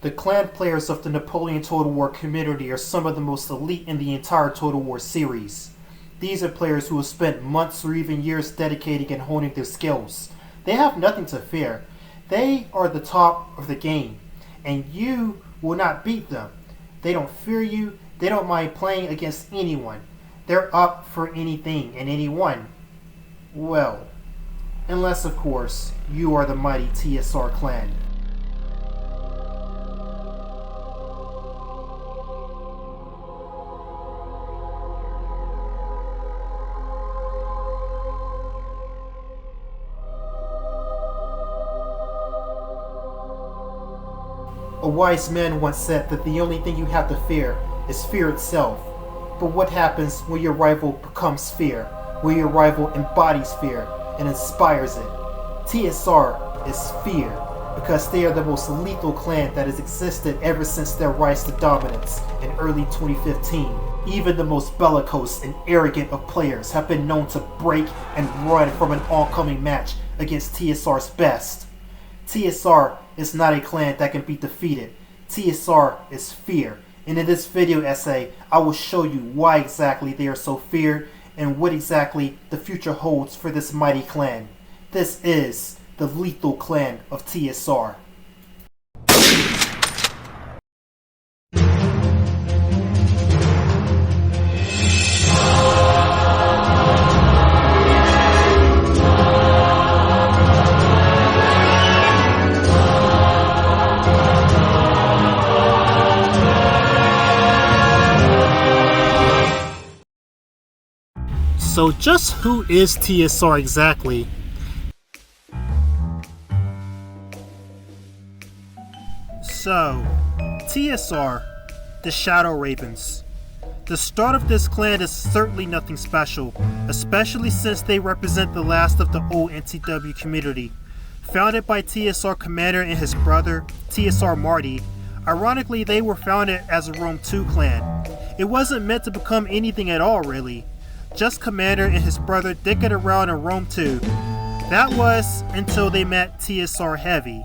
The clan players of the Napoleon Total War community are some of the most elite in the entire Total War series. These are players who have spent months or even years dedicating and honing their skills. They have nothing to fear. They are the top of the game, and you will not beat them. They don't fear you. They don't mind playing against anyone. They're up for anything and anyone. Well, unless of course you are the mighty TSR clan. A wise man once said that the only thing you have to fear is fear itself. But what happens when your rival becomes fear? When your rival embodies fear and inspires it? TSR is fear, because they are the most lethal clan that has existed ever since their rise to dominance in early 2015. Even the most bellicose and arrogant of players have been known to break and run from an oncoming match against TSR's best. TSR is not a clan that can be defeated. TSR is fear. And in this video essay, I will show you why exactly they are so feared and what exactly the future holds for this mighty clan. This is the lethal clan of TSR. So just who is TSR exactly? So, TSR, the Shadow Ravens. The start of this clan is certainly nothing special, especially since they represent the last of the old NTW community. Founded by TSR Commander and his brother, TSR Marty, ironically they were founded as a Rome 2 clan. It wasn't meant to become anything at all really. Just Commander and his brother dickered around in Rome 2. That was until they met TSR Heavy.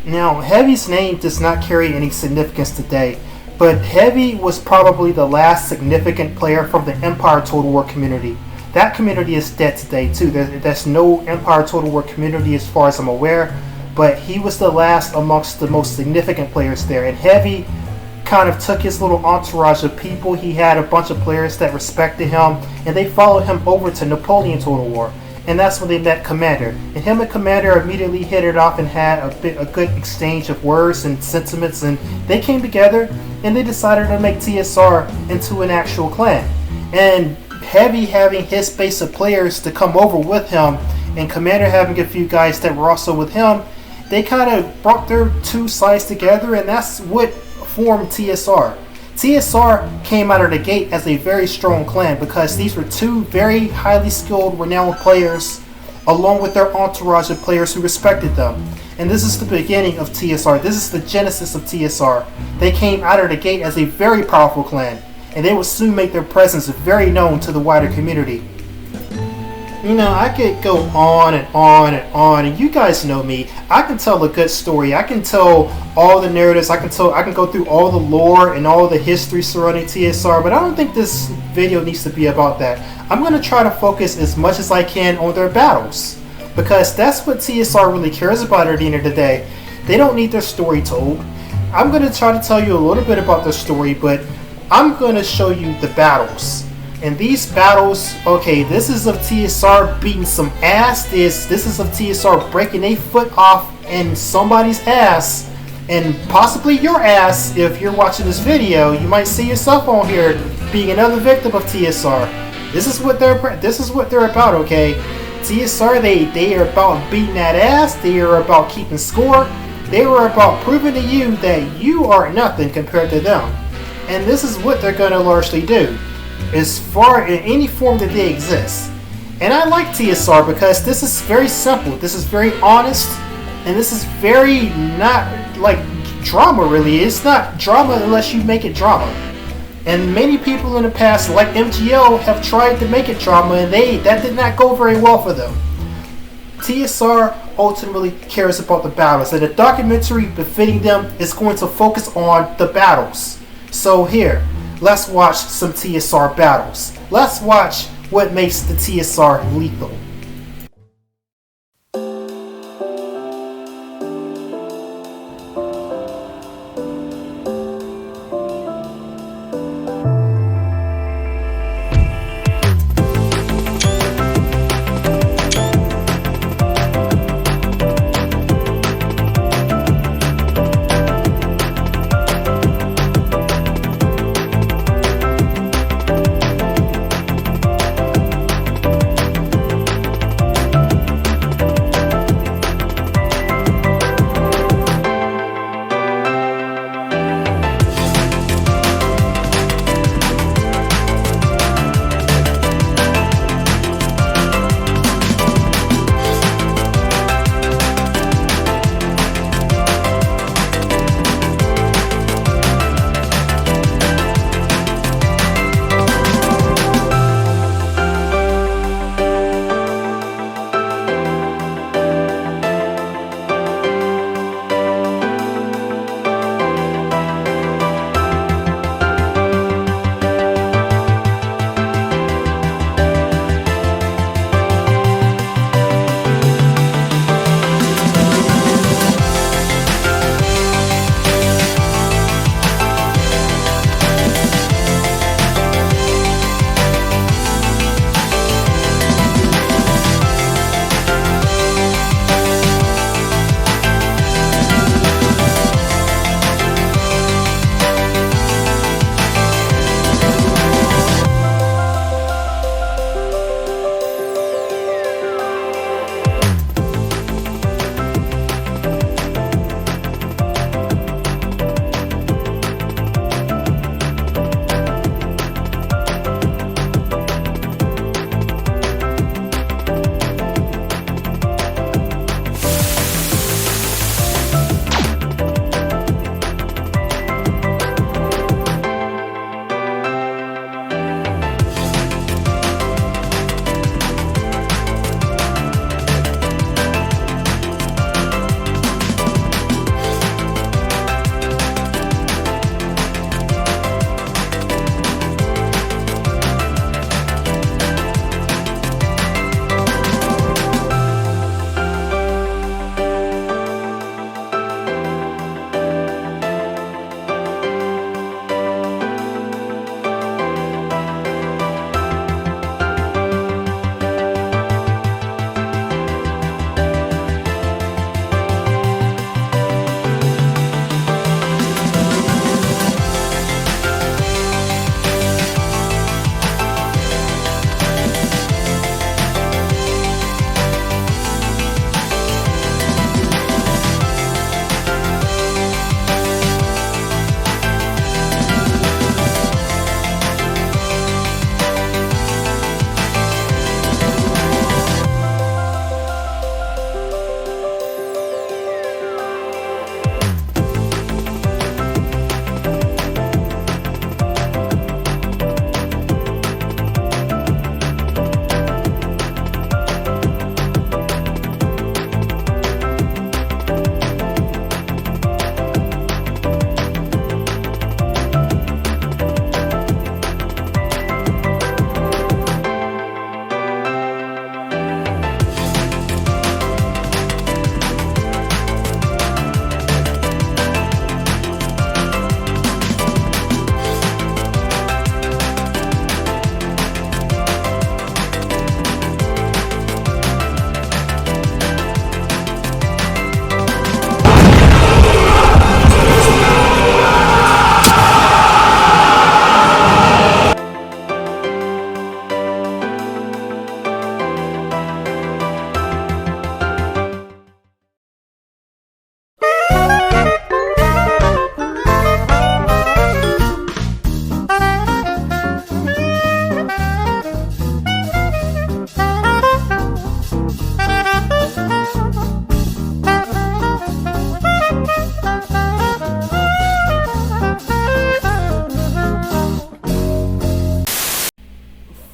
Now, Heavy's name does not carry any significance today, but Heavy was probably the last significant player from the Empire Total War community. That community is dead today too. There's no Empire Total War community as far as I'm aware, but he was the last amongst the most significant players there, and Heavy kind of took his little entourage of people. He had a bunch of players that respected him, and they followed him over to Napoleon Total War, and that's when they met Commander. And him and Commander immediately hit it off and had a good exchange of words and sentiments, and they came together and they decided to make TSR into an actual clan. And Heavy having his base of players to come over with him, and Commander having a few guys that were also with him, they kind of brought their two sides together, and that's what formed TSR. TSR came out of the gate as a very strong clan because these were two very highly skilled, renowned players along with their entourage of players who respected them. And this is the beginning of TSR. This is the genesis of TSR. They came out of the gate as a very powerful clan, and they would soon make their presence very known to the wider community. You know, I could go on and on and on, and you guys know me. I can tell a good story. I can tell all the narratives. I can go through all the lore and all the history surrounding TSR, but I don't think this video needs to be about that. I'm going to try to focus as much as I can on their battles, because that's what TSR really cares about at the end of the day. They don't need their story told. I'm going to try to tell you a little bit about their story, but I'm going to show you the battles. And these battles, okay, this is of TSR beating some ass. This is of TSR breaking a foot off in somebody's ass, and possibly your ass if you're watching this video. You might see yourself on here being another victim of TSR. This is what they're about, okay? TSR, they are about beating that ass. They are about keeping score. They are about proving to you that you are nothing compared to them. And this is what they're going to largely do, as far in any form that they exist. And I like TSR because this is very simple, this is very honest, and this is very not like drama really. It's not drama unless you make it drama. And many people in the past, like MGL, have tried to make it drama, and that did not go very well for them. TSR ultimately cares about the battles, and the documentary befitting them is going to focus on the battles. So here, let's watch some TSR battles. Let's watch what makes the TSR lethal.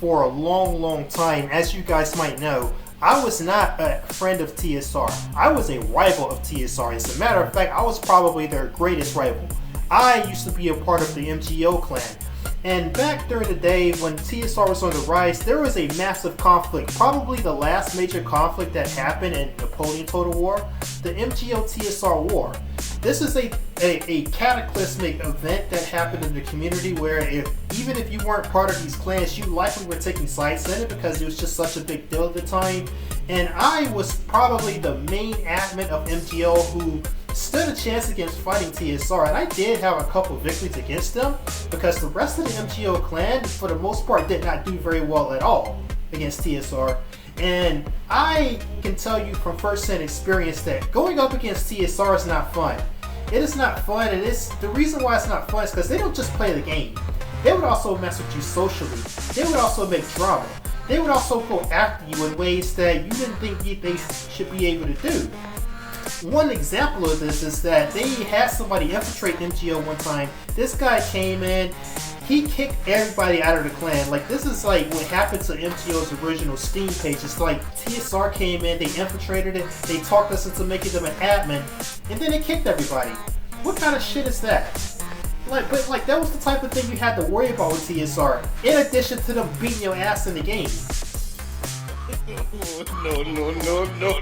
for a long time. As you guys might know, I was not a friend of TSR. I was a rival of TSR. As a matter of fact, I was probably their greatest rival. I used to be a part of the MGO clan. And back during the day when TSR was on the rise, there was a massive conflict, probably the last major conflict that happened in Napoleon Total War, the MGO-TSR War. This is a cataclysmic event that happened in the community where even if you weren't part of these clans, you likely were taking sides in it because it was just such a big deal at the time. And I was probably the main admin of MGO who stood a chance against fighting TSR, and I did have a couple victories against them because the rest of the MGO clan, for the most part, did not do very well at all against TSR. And I can tell you from first-hand experience that going up against TSR is not fun. It is not fun, and the reason why it's not fun is because they don't just play the game. They would also mess with you socially. They would also make drama. They would also go after you in ways that you didn't think they should be able to do. One example of this is that they had somebody infiltrate MGO one time. This guy came in, he kicked everybody out of the clan. Like, this is like what happened to MGO's original Steam page. It's like TSR came in, they infiltrated it, they talked us into making them an admin, and then they kicked everybody. What kind of shit is that? But that was the type of thing you had to worry about with TSR, in addition to them beating your ass in the game. No.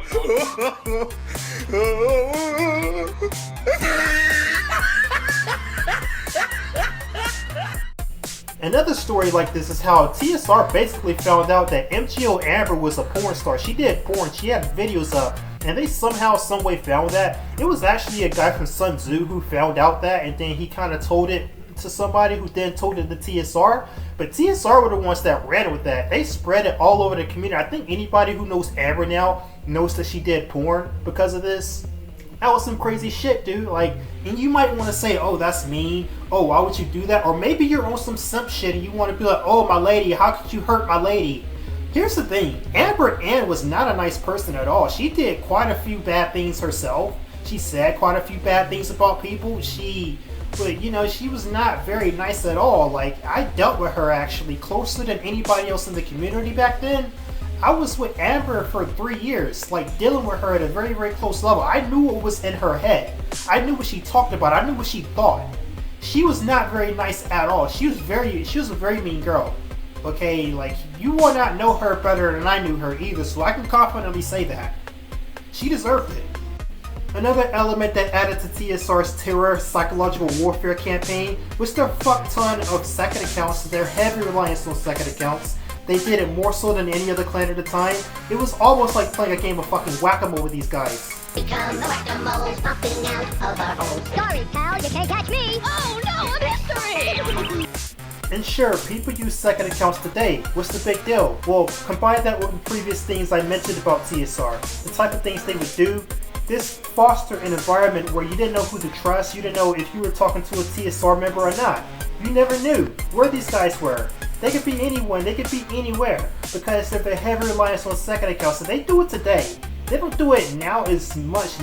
Another story like this is how TSR basically found out that MGO Amber was a porn star. She did porn, she had videos up, and they somehow, someway found that. It was actually a guy from Sun Tzu who found out that, and then he kind of told it to somebody who then told it to TSR. But TSR were the ones that ran with that. They spread it all over the community. I think anybody who knows Amber now knows that she did porn because of this. That was some crazy shit, dude. Like, and you might want to say, oh, that's mean. Oh, why would you do that? Or maybe you're on some simp shit and you want to be like, oh, my lady, how could you hurt my lady? Here's the thing. Amber Ann was not a nice person at all. She did quite a few bad things herself. She said quite a few bad things about people. But, you know, she was not very nice at all. Like, I dealt with her actually closer than anybody else in the community back then. I was with Amber for 3 years, like, dealing with her at a very, very close level. I knew what was in her head. I knew what she talked about. I knew what she thought. She was not very nice at all. She was a very mean girl. Okay, like, you will not know her better than I knew her either, so I can confidently say that. She deserved it. Another element that added to TSR's terror psychological warfare campaign was their fuck ton of second accounts, their heavy reliance on second accounts. They did it more so than any other clan at the time. It was almost like playing a game of fucking whack-a-mole with these guys. Become the whack-a-moles popping out of our hole. Sorry, pal, you can't catch me. Oh no, I'm history! And sure, people use second accounts today. What's the big deal? Well, combine that with the previous things I mentioned about TSR. The type of things they would do. This fostered an environment where you didn't know who to trust. You didn't know if you were talking to a TSR member or not. You never knew where these guys were. They could be anyone, they could be anywhere, because of their heavy reliance on second accounts. And they do it today. They don't do it now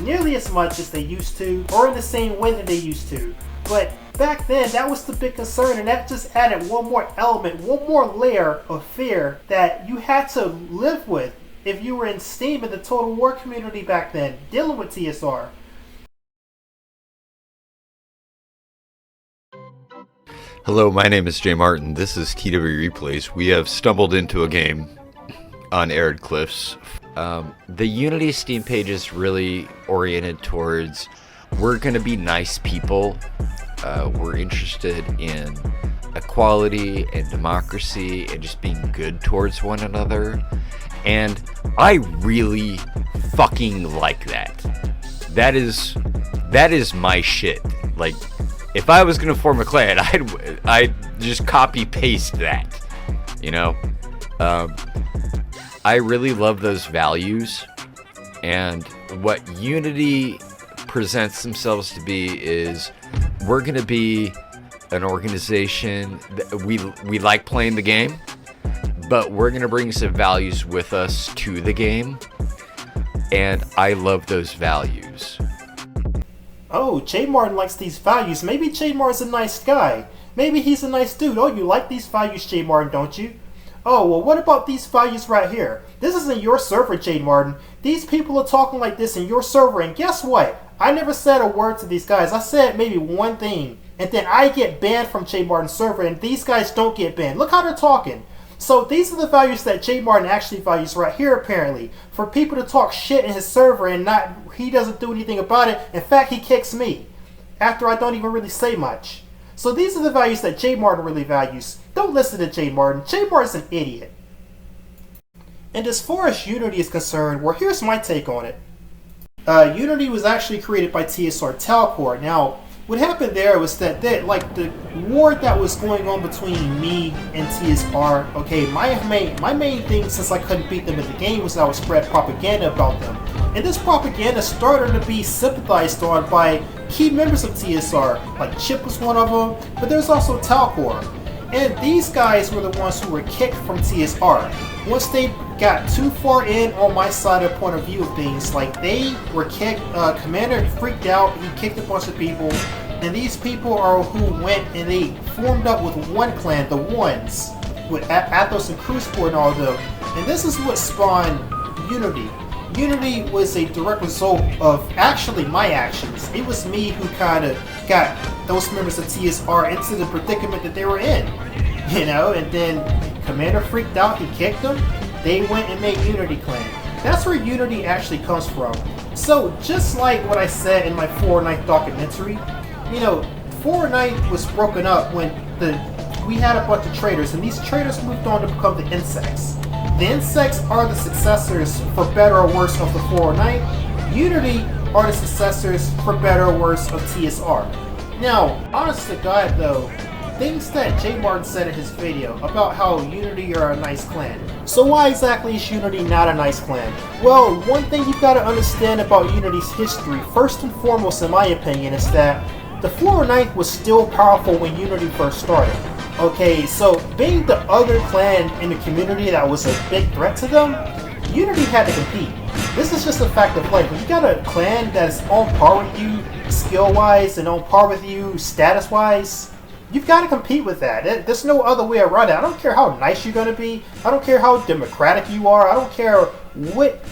nearly as much as they used to, or in the same way that they used to. But back then, that was the big concern, and that just added one more element, one more layer of fear that you had to live with if you were in Steam in the Total War community back then, dealing with TSR. Hello, my name is Jay Martin. This is TW Replays. We have stumbled into a game on Arid Cliffs. The Unity Steam page is really oriented towards, we're going to be nice people. We're interested in equality and democracy and just being good towards one another. And I really fucking like that. That is my shit. Like, if I was gonna form a clan, I'd just copy paste that, you know. I really love those values, and what Unity presents themselves to be is, we're gonna be an organization that we like playing the game, but we're gonna bring some values with us to the game, and I love those values. Oh, Jay Martin likes these values. Maybe Jay Martin's a nice guy. Maybe he's a nice dude. Oh, you like these values, Jay Martin, don't you? Oh, well, what about these values right here? This isn't your server, Jade Martin. These people are talking like this in your server, and guess what? I never said a word to these guys. I said maybe one thing, and then I get banned from Jade Martin's server, and these guys don't get banned. Look how they're talking. So these are the values that Jade Martin actually values right here, apparently. For people to talk shit in his server and he doesn't do anything about it. In fact, he kicks me after I don't even really say much. So these are the values that Jade Martin really values. Don't listen to Jade Martin. Jade Martin's an idiot. And as far as Unity is concerned, well, here's my take on it. Unity was actually created by TSR Talcor. Now, what happened there was that the war that was going on between me and TSR, okay, my main thing, since I couldn't beat them in the game, was that I would spread propaganda about them. And this propaganda started to be sympathized on by key members of TSR, like Chip was one of them, but there's also Talcor. And these guys were the ones who were kicked from TSR. Once they got too far in on my side of point of view of things, like they were kicked, Commander freaked out, he kicked a bunch of people, and these people are who went and they formed up with one clan, the Ones, with Athos and Crucible and all of them. And this is what spawned Unity. Unity was a direct result of actually my actions. It was me who kind of got those members of TSR into the predicament that they were in, you know, and then Commander freaked out, he kicked them, they went and made Unity Clan. That's where Unity actually comes from. So just like what I said in my Fortnite documentary, you know, Fortnite was broken up when we had a bunch of traders, and these traders moved on to become the Insects. The Insects are the successors, for better or worse, of the Fortnite. Unity are the successors, for better or worse, of TSR. Now, honest to God though, things that Jade Martin said in his video about how Unity are a nice clan. So why exactly is Unity not a nice clan? Well, one thing you've got to understand about Unity's history, first and foremost in my opinion, is that the Fortnite was still powerful when Unity first started. Okay, so being the other clan in the community that was a big threat to them, Unity had to compete. This is just a fact of life. When you got a clan that is on par with you skill-wise and on par with you status-wise, you've got to compete with that. There's no other way around it. I don't care how nice you're going to be. I don't care how democratic you are. I don't care what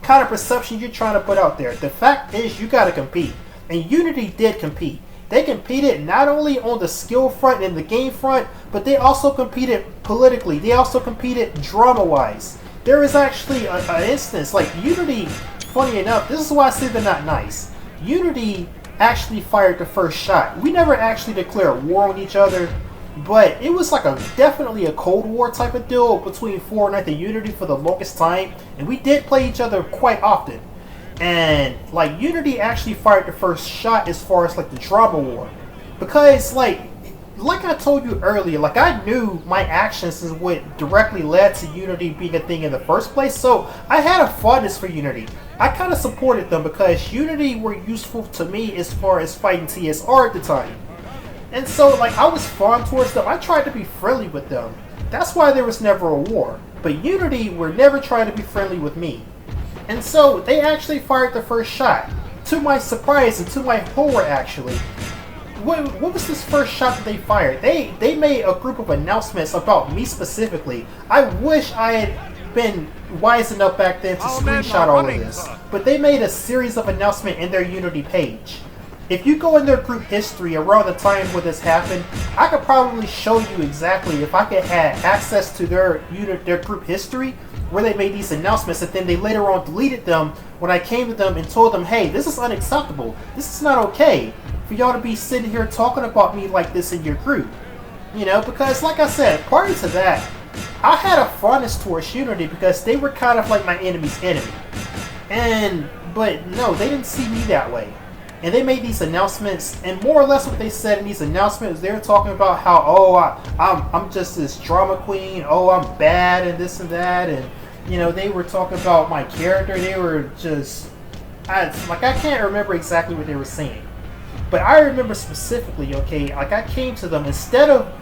kind of perception you're trying to put out there. The fact is you got to compete. And Unity did compete. They competed not only on the skill front and the game front, but they also competed politically. They also competed drama-wise. There is actually an instance, like Unity, funny enough, this is why I say they're not nice. Unity actually fired the first shot. We never actually declared war on each other, but it was like definitely a Cold War type of deal between Fortnite and Unity for the longest time, and we did play each other quite often. And like Unity actually fired the first shot as far as like the drama war, because like I told you earlier, like I knew my actions is what directly led to Unity being a thing in the first place, so I had a fondness for Unity. I kind of supported them because Unity were useful to me as far as fighting TSR at the time. And so like I was fond towards them. I tried to be friendly with them. That's why there was never a war. But Unity were never trying to be friendly with me. And so they actually fired the first shot. To my surprise and to my horror actually. What was this first shot that they fired? They made a group of announcements about me specifically. I wish I had been wise enough back then to screenshot all of this. But they made a series of announcements in their Unity page. If you go in their group history around the time where this happened, I could probably show you exactly if I could have access to their group history where they made these announcements, and then they later on deleted them when I came to them and told them, hey, this is unacceptable. This is not okay for y'all to be sitting here talking about me like this in your group. You know, because like I said, prior to that, I had a fondness towards Unity because they were kind of like my enemy's enemy. But no, they didn't see me that way. And they made these announcements, and more or less what they said in these announcements, they were talking about how, oh, I'm just this drama queen, oh, I'm bad and this and that, and you know, they were talking about my character. They were just, I can't remember exactly what they were saying, but I remember specifically, okay, like I came to them, instead of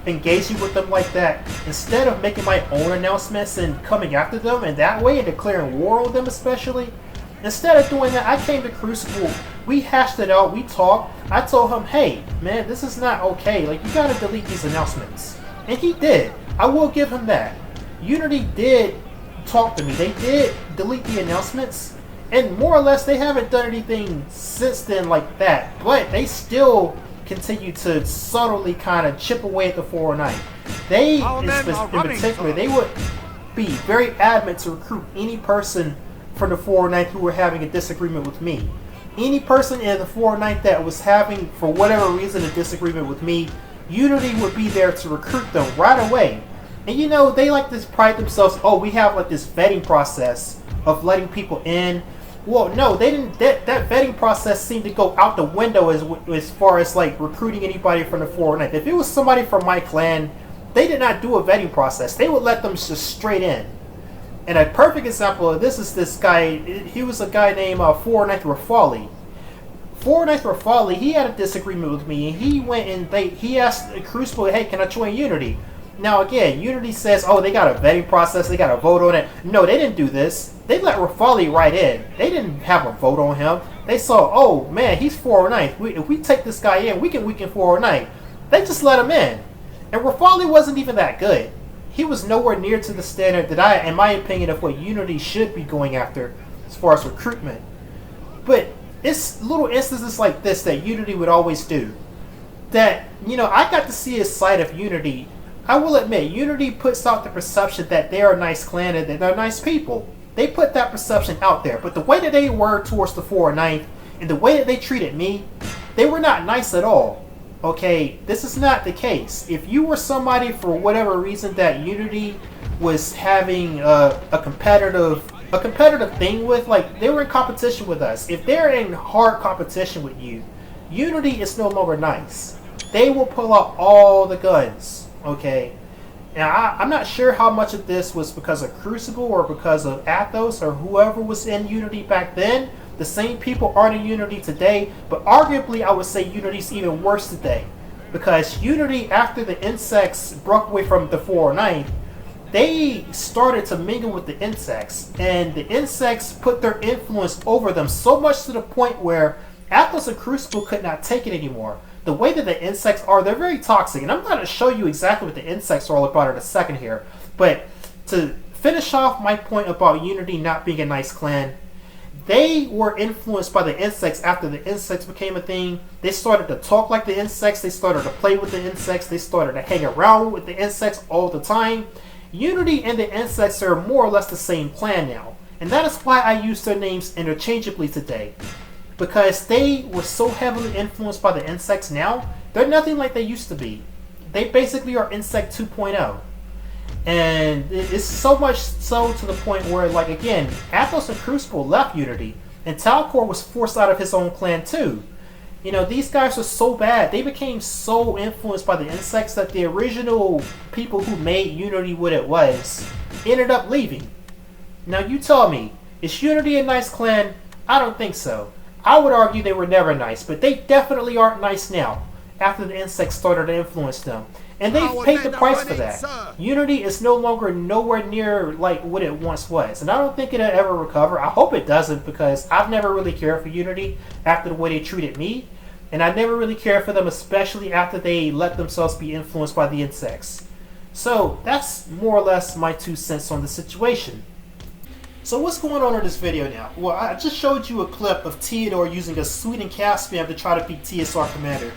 engaging with them like that, instead of making my own announcements and coming after them in that way and declaring war on them especially, instead of doing that, I came to Crucible. We hashed it out. We talked. I told him, hey, man, this is not okay. Like, you gotta delete these announcements. And he did. I will give him that. Unity did talk to me. They did delete the announcements, and more or less they haven't done anything since then like that. But they still continue to subtly kind of chip away at the 409. They, in particular, they would be very adamant to recruit any person from the 409 who were having a disagreement with me. Any person in the 409 that was having, for whatever reason, a disagreement with me, Unity would be there to recruit them right away. And you know, they like to pride themselves, oh, we have like this vetting process of letting people in. Well, no, they didn't. That vetting process seemed to go out the window as far as like recruiting anybody from the 409. If it was somebody from my clan, they did not do a vetting process. They would let them just straight in. And a perfect example of this is this guy. He was a guy named 409th Rafali. 409th Rafali, he had a disagreement with me, and he went and he asked Crucible, hey, can I join Unity? Now again, Unity says, oh, they got a vetting process, they got a vote on it. No, they didn't do this. They let Rafali right in. They didn't have a vote on him. They saw, oh man, he's 409th. If we take this guy in, we can weaken 409th. They just let him in. And Rafali wasn't even that good. He was nowhere near to the standard that in my opinion, of what Unity should be going after as far as recruitment. But it's little instances like this that Unity would always do. That, you know, I got to see a side of Unity. I will admit, Unity puts out the perception that they're a nice clan and that they're nice people. They put that perception out there. But the way that they were towards the 409th and the way that they treated me, they were not nice at all. Okay, this is not the case. If you were somebody for whatever reason that Unity was having a competitive thing with, like they were in competition with us. If they're in hard competition with you, Unity is no longer nice. They will pull out all the guns. Okay, and I'm not sure how much of this was because of Crucible or because of Athos or whoever was in Unity back then. The same people aren't in Unity today, but arguably I would say Unity's even worse today. Because Unity, after the insects broke away from the 409, they started to mingle with the insects. And the insects put their influence over them so much to the point where Athos and Crucible could not take it anymore. The way that the insects are, they're very toxic. And I'm going to show you exactly what the insects are all about in a second here. But to finish off my point about Unity not being a nice clan, they were influenced by the insects after the insects became a thing. They started to talk like the insects. They started to play with the insects. They started to hang around with the insects all the time. Unity and the insects are more or less the same clan now. And that is why I use their names interchangeably today. Because they were so heavily influenced by the insects now, they're nothing like they used to be. They basically are Insect 2.0. And it's so much so to the point where, like, again, Athos and Crucible left Unity, and Talcor was forced out of his own clan too. You know, these guys were so bad, they became so influenced by the insects that the original people who made Unity what it was ended up leaving. Now you tell me, is Unity a nice clan? I don't think so. I would argue they were never nice, but they definitely aren't nice now, after the insects started to influence them. And they've paid the price for that. Unity is no longer nowhere near like what it once was. And I don't think it'll ever recover. I hope it doesn't, because I've never really cared for Unity after the way they treated me. And I never really cared for them, especially after they let themselves be influenced by the insects. So that's more or less my 2 cents on the situation. So what's going on in this video now? Well, I just showed you a clip of Theodore using a Sweden cast spam to try to beat TSR Commander.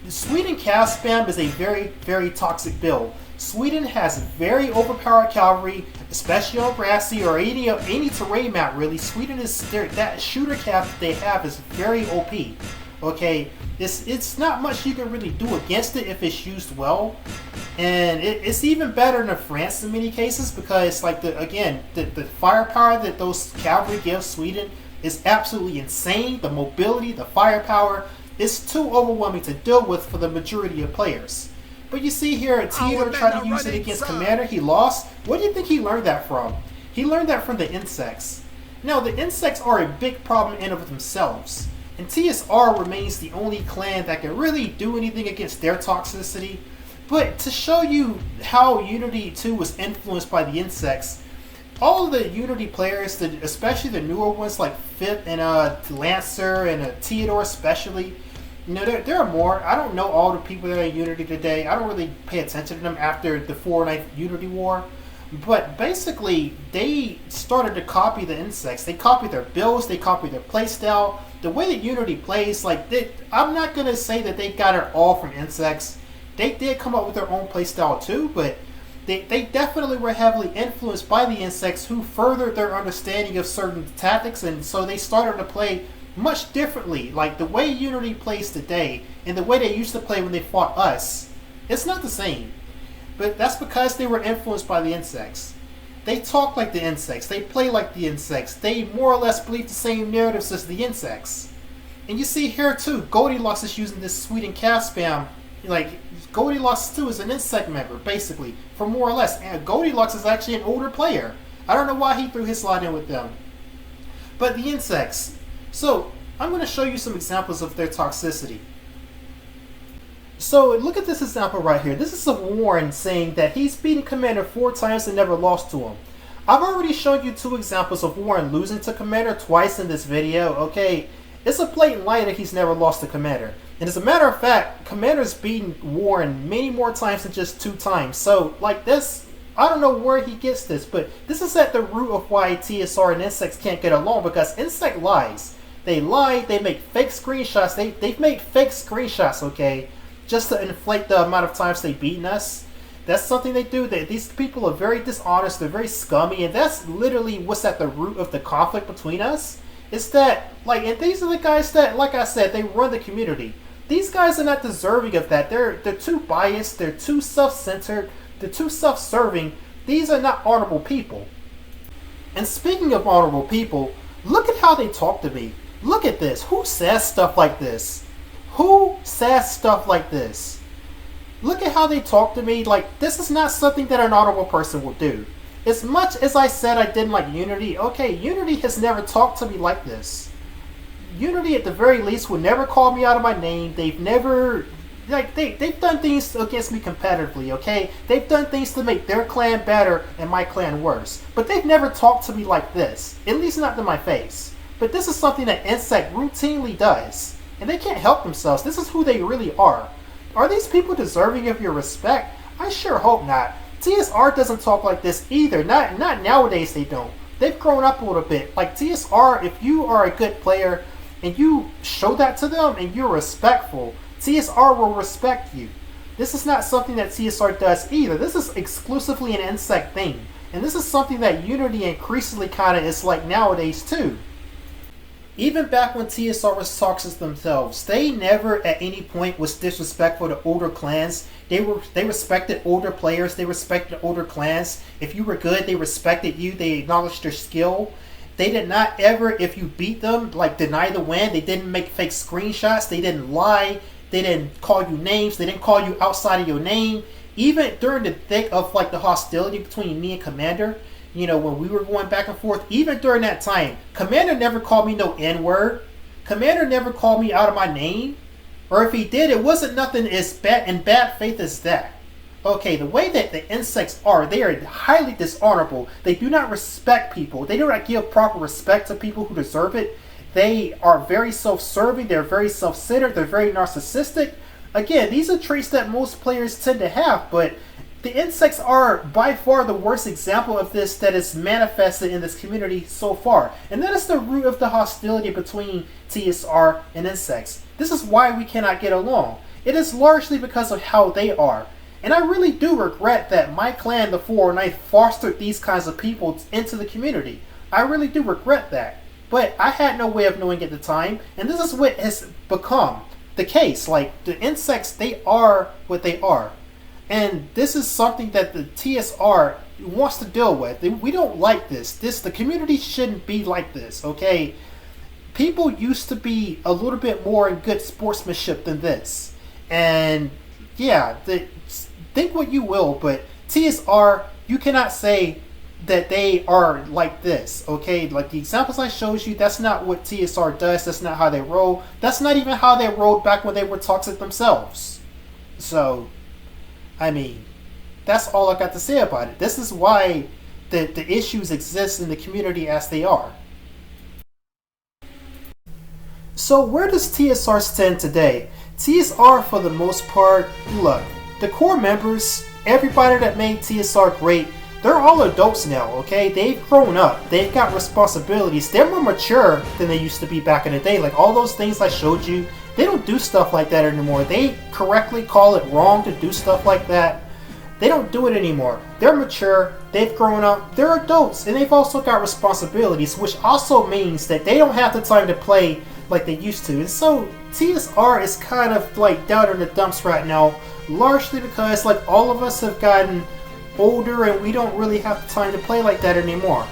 Sweden cast spam is a very, very toxic build. Sweden has very overpowered cavalry, especially on Brassy or any terrain map really. Sweden is that shooter cap that they have is very OP. Okay, it's not much you can really do against it if it's used well, and it's even better than France in many cases, because like the firepower that those cavalry give Sweden is absolutely insane. The mobility, the firepower. It's too overwhelming to deal with for the majority of players. But you see here, Theodore tried to use it against Commander. He lost. What do you think he learned that from? He learned that from the insects. Now, the insects are a big problem in and of themselves. And TSR remains the only clan that can really do anything against their toxicity. But to show you how Unity 2 was influenced by the insects, all of the Unity players, especially the newer ones like Fit and Lancer and Theodore especially, There are more. I don't know all the people that are in Unity today. I don't really pay attention to them after the Fortnite Unity War. But basically, they started to copy the insects. They copied their builds, they copied their playstyle. The way that Unity plays, I'm not going to say that they got it all from insects. They did come up with their own playstyle too, but they definitely were heavily influenced by the insects who furthered their understanding of certain tactics, and so they started to play much differently. Like the way Unity plays today and the way they used to play when they fought us, it's not the same. But that's because they were influenced by the insects. They talk like the insects, they play like the insects, they more or less believe the same narratives as the insects. And you see here too, Goldilocks is using this sweet and calf spam. Like, Goldilocks too is an insect member, basically, for more or less. And Goldilocks is actually an older player. I don't know why he threw his slot in with them. But the insects. So, I'm going to show you some examples of their toxicity. So, look at this example right here. This is of Warren saying that he's beaten Commander 4 times and never lost to him. I've already shown you 2 examples of Warren losing to Commander twice in this video, okay? It's a blatant lie that he's never lost to Commander. And as a matter of fact, Commander's beaten Warren many more times than just 2 times. So, like this, I don't know where he gets this, but this is at the root of why TSR and Insects can't get along, because Insect lies. They lie, they make fake screenshots, they've made fake screenshots, okay, just to inflate the amount of times they've beaten us. That's something they do. These people are very dishonest, they're very scummy, and that's literally what's at the root of the conflict between us. It's that, and these are the guys that, like I said, they run the community. These guys are not deserving of that. They're too biased, they're too self-centered, they're too self-serving. These are not honorable people. And speaking of honorable people, look at how they talk to me. Look at this. Who says stuff like this? Who says stuff like this? Look at how they talk to me. Like, this is not something that an honorable person will do. As much as I said I didn't like Unity, okay, Unity has never talked to me like this. Unity, at the very least, would never call me out of my name. They've never, they've done things against me competitively, okay? They've done things to make their clan better and my clan worse. But they've never talked to me like this, at least not to my face. But this is something that Insect routinely does. And they can't help themselves. This is who they really are. Are these people deserving of your respect? I sure hope not. TSR doesn't talk like this either. Not nowadays, they don't. They've grown up a little bit. Like TSR, if you are a good player and you show that to them and you're respectful, TSR will respect you. This is not something that TSR does either. This is exclusively an Insect thing. And this is something that Unity increasingly kind of is like nowadays too. Even back when TSR was toxic themselves, they never at any point was disrespectful to older clans. They respected older players, they respected older clans. If you were good, they respected you, they acknowledged your skill. They did not ever, if you beat them, deny the win. They didn't make fake screenshots, they didn't lie, they didn't call you names, they didn't call you outside of your name. Even during the thick of the hostility between me and Commander, when we were going back and forth, even during that time, Commander never called me no N-word. Commander never called me out of my name. Or if he did, it wasn't nothing as bad in bad faith as that. Okay, the way that the Insects are, they are highly dishonorable. They do not respect people. They do not give proper respect to people who deserve it. They are very self-serving. They're very self-centered. They're very narcissistic. Again, these are traits that most players tend to have, but the Insects are by far the worst example of this that is manifested in this community so far. And that is the root of the hostility between TSR and Insects. This is why we cannot get along. It is largely because of how they are. And I really do regret that my clan, the 409, fostered these kinds of people into the community. I really do regret that. But I had no way of knowing at the time, and this is what has become the case. The Insects, they are what they are. And this is something that the TSR wants to deal with. We don't like this. The community shouldn't be like this, okay? People used to be a little bit more in good sportsmanship than this. And yeah, think what you will, but TSR, you cannot say that they are like this, okay? The examples I showed you, that's not what TSR does. That's not how they roll. That's not even how they rolled back when they were toxic themselves. So, I mean, that's all I got to say about it. This is why the issues exist in the community as they are. So where does TSR stand today? TSR, for the most part, look, the core members, everybody that made TSR great, they're all adults now, okay? They've grown up. They've got responsibilities. They're more mature than they used to be back in the day. Like all those things I showed you, they don't do stuff like that anymore. They correctly call it wrong to do stuff like that. They don't do it anymore. They're mature, they've grown up, they're adults, and they've also got responsibilities, which also means that they don't have the time to play like they used to. And so TSR is kind of like down in the dumps right now, largely because like all of us have gotten older and we don't really have the time to play like that anymore.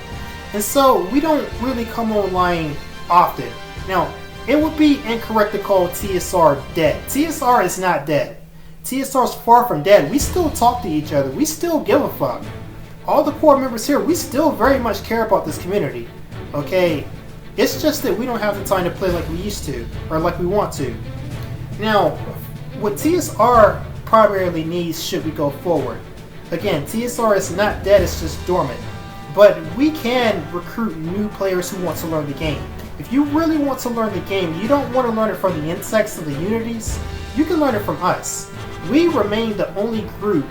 And so we don't really come online often. Now, it would be incorrect to call TSR dead. TSR is not dead. TSR is far from dead. We still talk to each other. We still give a fuck. All the core members here, we still very much care about this community. Okay? It's just that we don't have the time to play like we used to, or like we want to. Now, what TSR primarily needs should we go forward. Again, TSR is not dead, it's just dormant. But we can recruit new players who want to learn the game. If you really want to learn the game, you don't want to learn it from the insects and the unities, you can learn it from us. We remain the only group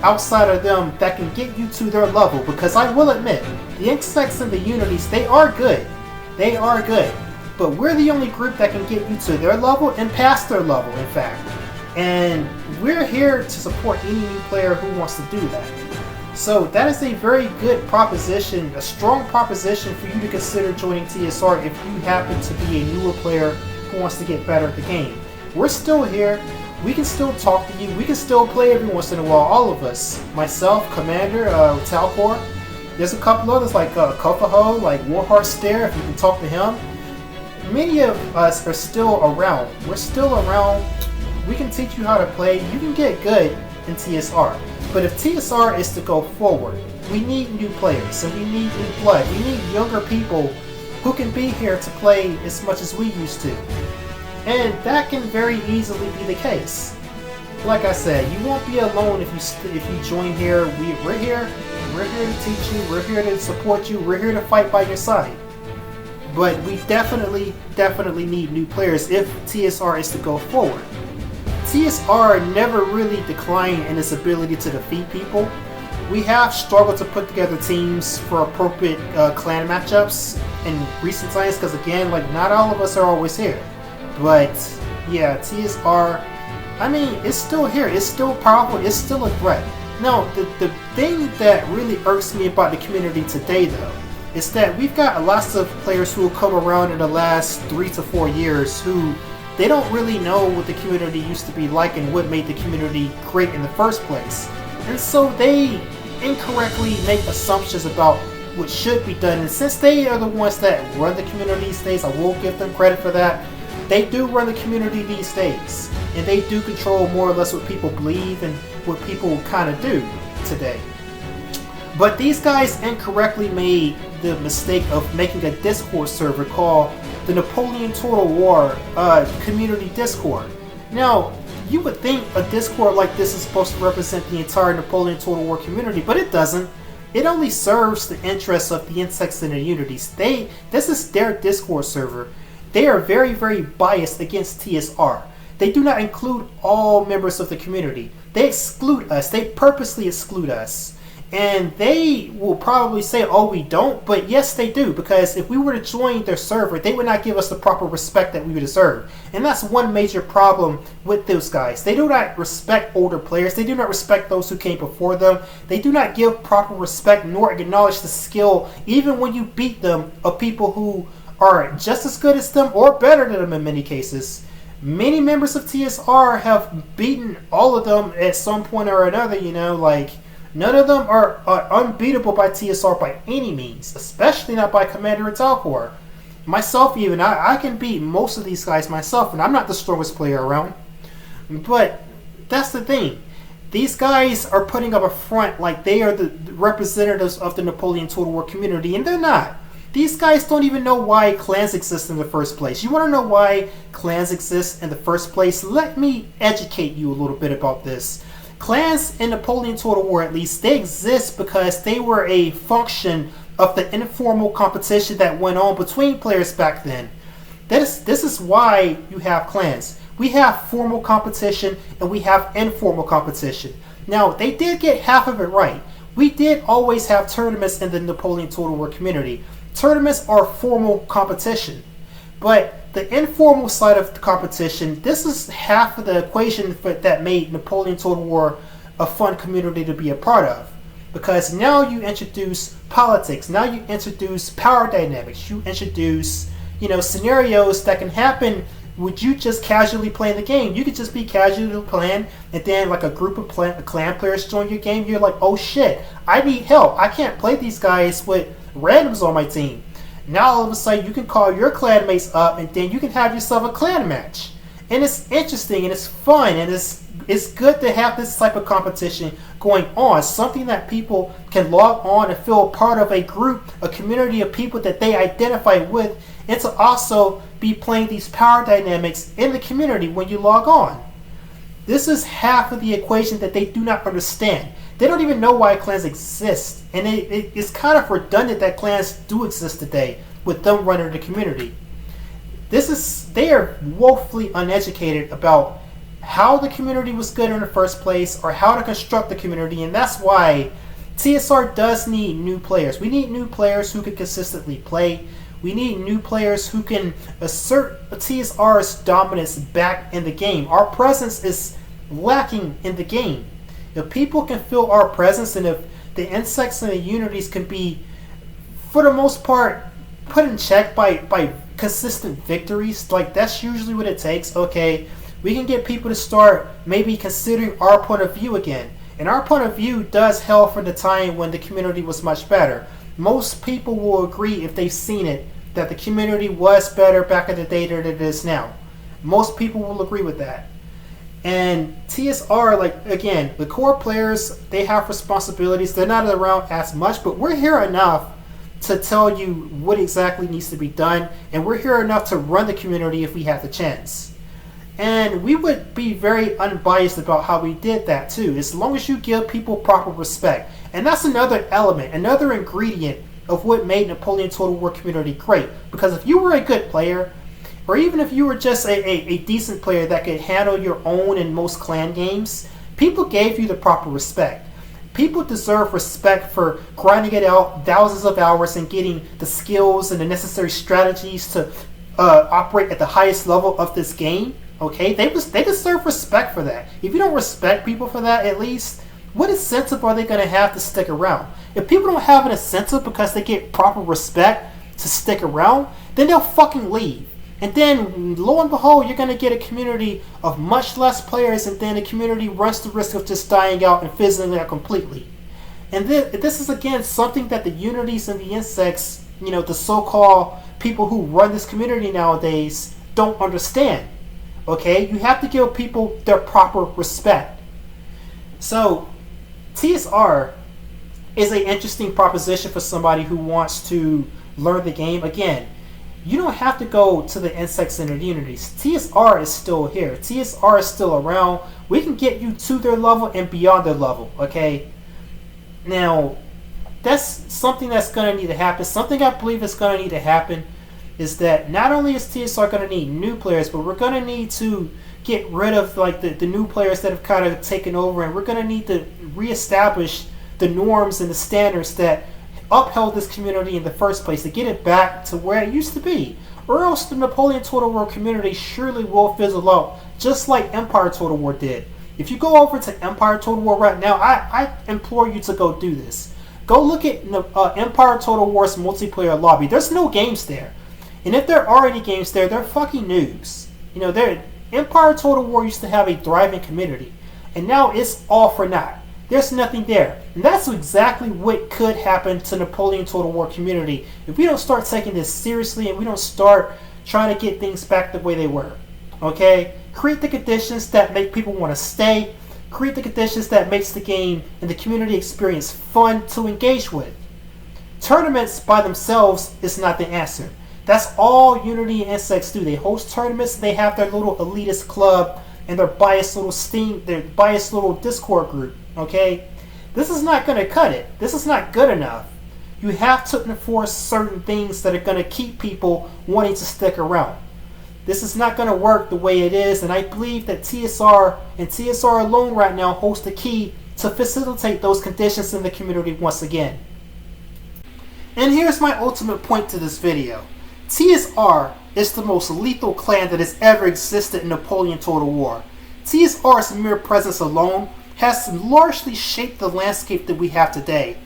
outside of them that can get you to their level, because I will admit, the insects and the unities, they are good. They are good. But we're the only group that can get you to their level and past their level, in fact. And we're here to support any new player who wants to do that. So that is a very good proposition, a strong proposition for you to consider joining TSR if you happen to be a newer player who wants to get better at the game. We're still here. We can still talk to you. We can still play every once in a while, all of us. Myself, Commander, Talcor. There's a couple others like Kofaho, like Warheart Stare, if you can talk to him. Many of us are still around. We're still around. We can teach you how to play. You can get good in TSR. But if TSR is to go forward, we need new players and we need new blood. We need younger people who can be here to play as much as we used to. And that can very easily be the case. Like I said, you won't be alone if you join here. We're here. We're here to teach you. We're here to support you. We're here to fight by your side. But we definitely need new players if TSR is to go forward. TSR never really declined in its ability to defeat people. We have struggled to put together teams for appropriate clan matchups in recent times because, again, like not all of us are always here. But yeah, TSR, I mean, it's still here. It's still powerful. It's still a threat. Now, the thing that really irks me about the community today, though, is that we've got lots of players who have come around in the last 3 to 4 years who they don't really know what the community used to be like and what made the community great in the first place. And so they incorrectly make assumptions about what should be done. And since they are the ones that run the community these days, I will give them credit for that. They do run the community these days. And they do control more or less what people believe and what people kind of do today. But these guys incorrectly made the mistake of making a Discord server called the Napoleon Total War Community Discord. Now, you would think a Discord like this is supposed to represent the entire Napoleon Total War community, but it doesn't. It only serves the interests of the insects and the unities. This is their Discord server. They are very, very biased against TSR. They do not include all members of the community. They exclude us. They purposely exclude us. And they will probably say, oh, we don't, but yes, they do, because if we were to join their server, they would not give us the proper respect that we would deserve. And that's one major problem with those guys. They do not respect older players. They do not respect those who came before them. They do not give proper respect nor acknowledge the skill, even when you beat them, of people who are just as good as them or better than them in many cases. Many members of TSR have beaten all of them at some point or another, you know, like... None of them are unbeatable by TSR by any means, especially not by Commander and Talcor. Myself even, I can beat most of these guys myself, and I'm not the strongest player around. But that's the thing. These guys are putting up a front like they are the representatives of the Napoleon Total War community, and they're not. These guys don't even know why clans exist in the first place. You want to know why clans exist in the first place? Let me educate you a little bit about this. Clans in Napoleon Total War, at least, they exist because they were a function of the informal competition that went on between players back then. This is why you have clans. We have formal competition and we have informal competition. Now, they did get half of it right. We did always have tournaments in the Napoleon Total War community. Tournaments are formal competition. But the informal side of the competition, this is half of the equation that made Napoleon Total War a fun community to be a part of. Because now you introduce politics, now you introduce power dynamics, you introduce, scenarios that can happen with you just casually playing the game. You could just be casually playing, and then like a group of clan players join your game. You're like, oh shit, I need help. I can't play these guys with randoms on my team. Now all of a sudden you can call your clanmates up, and then you can have yourself a clan match. And it's interesting, and it's fun, and it's good to have this type of competition going on. Something that people can log on and feel part of a group, a community of people that they identify with, and to also be playing these power dynamics in the community when you log on. This is half of the equation that they do not understand. They don't even know why clans exist, and it's kind of redundant that clans do exist today with them running the community. They are woefully uneducated about how the community was good in the first place or how to construct the community, and that's why TSR does need new players. We need new players who can consistently play. We need new players who can assert TSR's dominance back in the game. Our presence is lacking in the game. If people can feel our presence, and if the insects and the unities can be, for the most part, put in check by consistent victories, like that's usually what it takes. Okay, we can get people to start maybe considering our point of view again. And our point of view does hail from the time when the community was much better. Most people will agree, if they've seen it, that the community was better back in the day than it is now. Most people will agree with that. And TSR, like, again, the core players, they have responsibilities. They're not around as much, but we're here enough to tell you what exactly needs to be done, and we're here enough to run the community if we have the chance. And we would be very unbiased about how we did that too, as long as you give people proper respect. And that's another element, another ingredient of what made Napoleon Total War community great. Because if you were a good player, or even if you were just a decent player that could handle your own in most clan games, people gave you the proper respect. People deserve respect for grinding it out thousands of hours and getting the skills and the necessary strategies to operate at the highest level of this game. Okay, they deserve respect for that. If you don't respect people for that, at least, what incentive are they going to have to stick around? If people don't have an incentive because they get proper respect to stick around, then they'll fucking leave. And then, lo and behold, you're going to get a community of much less players, and then the community runs the risk of just dying out and fizzling out completely. And this is, again, something that the unities and the insects, the so-called people who run this community nowadays, don't understand. Okay? You have to give people their proper respect. So, TSR is an interesting proposition for somebody who wants to learn the game. Again, you don't have to go to the insects and the unities. TSR is still here. TSR is still around. We can get you to their level and beyond their level, okay? Now, that's something that's going to need to happen. Something I believe is going to need to happen is that not only is TSR going to need new players, but we're going to need to get rid of like the new players that have kind of taken over, and we're going to need to reestablish the norms and the standards that upheld this community in the first place, to get it back to where it used to be. Or else the Napoleon Total War community surely will fizzle out, just like Empire Total War did. If you go over to Empire Total War right now, I implore you to go do this. Go look at Empire Total War's multiplayer lobby. There's no games there. And if there are any games there, they're fucking noobs. Empire Total War used to have a thriving community, and now it's all for naught. There's nothing there. And that's exactly what could happen to Napoleon Total War community if we don't start taking this seriously and we don't start trying to get things back the way they were. Okay? Create the conditions that make people want to stay. Create the conditions that makes the game and the community experience fun to engage with. Tournaments by themselves is not the answer. That's all Unity and Insects do. They host tournaments, they have their little elitist club and their biased little Discord group. Okay? This is not going to cut it. This is not good enough. You have to enforce certain things that are going to keep people wanting to stick around. This is not going to work the way it is, and I believe that TSR and TSR alone right now holds the key to facilitate those conditions in the community once again. And here's my ultimate point to this video. TSR is the most lethal clan that has ever existed in Napoleon Total War. TSR's mere presence alone has largely shaped the landscape that we have today.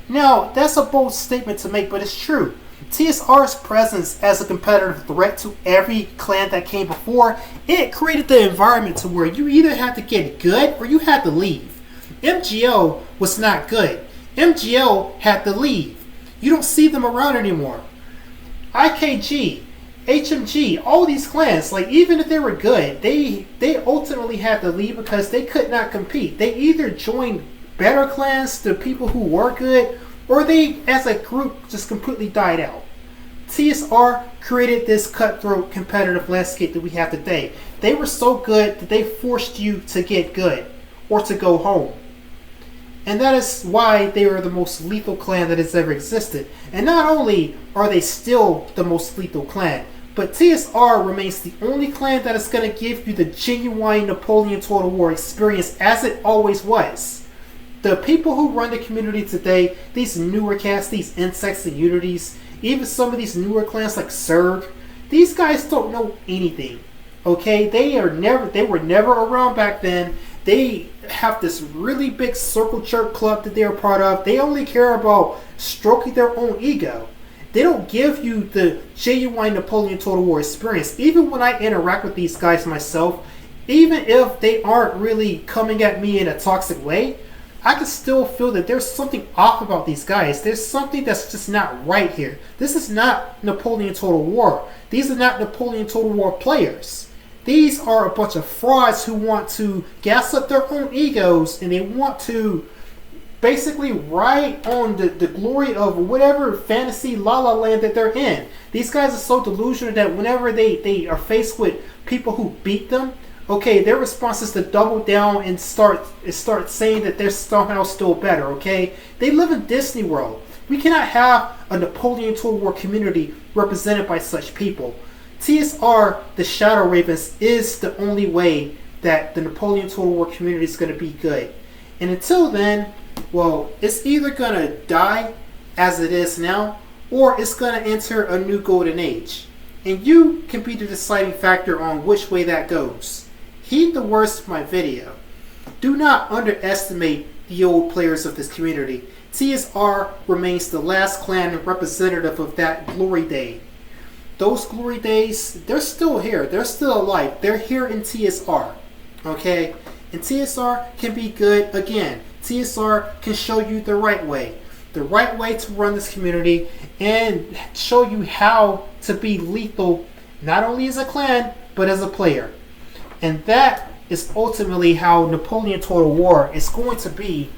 Now, that's a bold statement to make, but it's true. TSR's presence as a competitive threat to every clan that came before, it created the environment to where you either had to get good or you had to leave. MGO was not good. MGO had to leave. You don't see them around anymore. IKG, HMG, all these clans, like even if they were good, they ultimately had to leave because they could not compete. They either joined better clans, the people who were good, or they as a group just completely died out. TSR created this cutthroat competitive landscape that we have today. They were so good that they forced you to get good or to go home. And that is why they are the most lethal clan that has ever existed. And not only are they still the most lethal clan, but TSR remains the only clan that is going to give you the genuine Napoleon Total War experience as it always was. The people who run the community today, these newer casts, these Insects and Unities, even some of these newer clans like Zerg, these guys don't know anything. Okay, they were never around back then. They have this really big circle jerk club that they are part of. They only care about stroking their own ego. They don't give you the genuine Napoleon Total War experience. Even when I interact with these guys myself, even if they aren't really coming at me in a toxic way, I can still feel that there's something off about these guys. There's something that's just not right here. This is not Napoleon Total War. These are not Napoleon Total War players. These are a bunch of frauds who want to gas up their own egos and they want to basically ride on the glory of whatever fantasy la la land that they're in. These guys are so delusional that whenever they are faced with people who beat them, okay, their response is to double down and start saying that they're somehow still better, okay? They live in Disney World. We cannot have a Napoleon Total War community represented by such people. TSR, the Shadow Ravens, is the only way that the Napoleon Total War community is going to be good. And until then, well, it's either going to die as it is now, or it's going to enter a new golden age. And you can be the deciding factor on which way that goes. Heed the words of my video. Do not underestimate the old players of this community. TSR remains the last clan representative of that glory day. Those glory days, they're still here. They're still alive. They're here in TSR. Okay? And TSR can be good again. TSR can show you the right way. The right way to run this community and show you how to be lethal, not only as a clan, but as a player. And that is ultimately how Napoleon Total War is going to be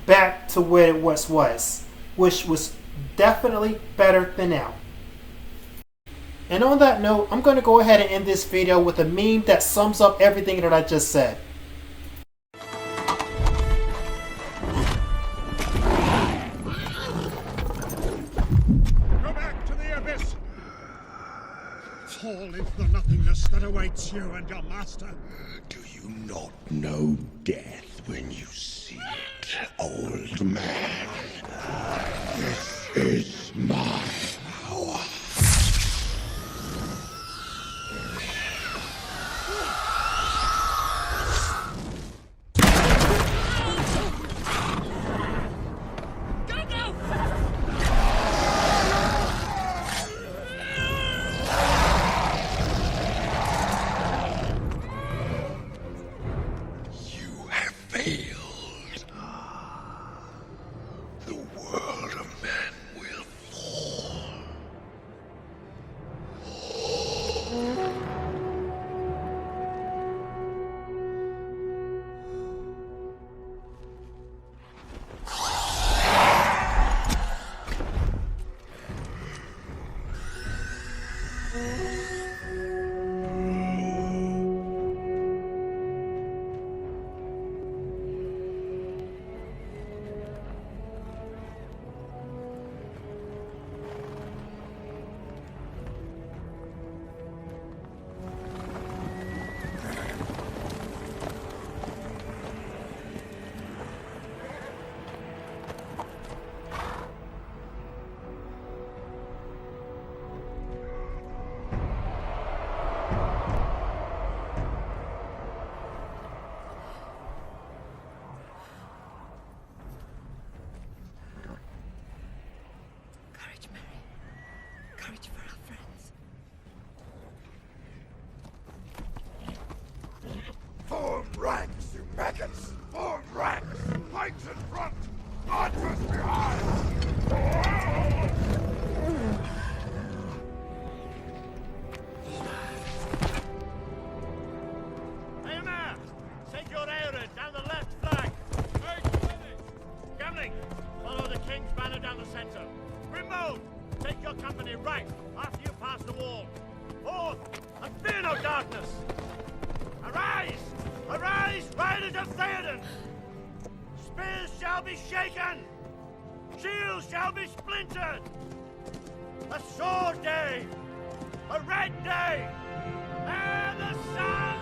back to where it once was, which was definitely better than now. And on that note, I'm going to go ahead and end this video with a meme that sums up everything that I just said. Go back to the abyss! Fall into the nothingness that awaits you and your master. Do you not know death when you see it, old man? This is my power. Failed. The world of men will fall. Courage for our friends. Form ranks, you maggots! Form ranks! Pikes in front! Archers behind! Hey, man! Take your area down the left flank! Gamling, follow the King's banner down the center. Grimmauld, take your company right after you pass the wall. Forth, and fear no darkness! Arise! Arise, riders of Theoden! Spears shall be shaken! Shields shall be splintered! A sword day! A red day! And the sun!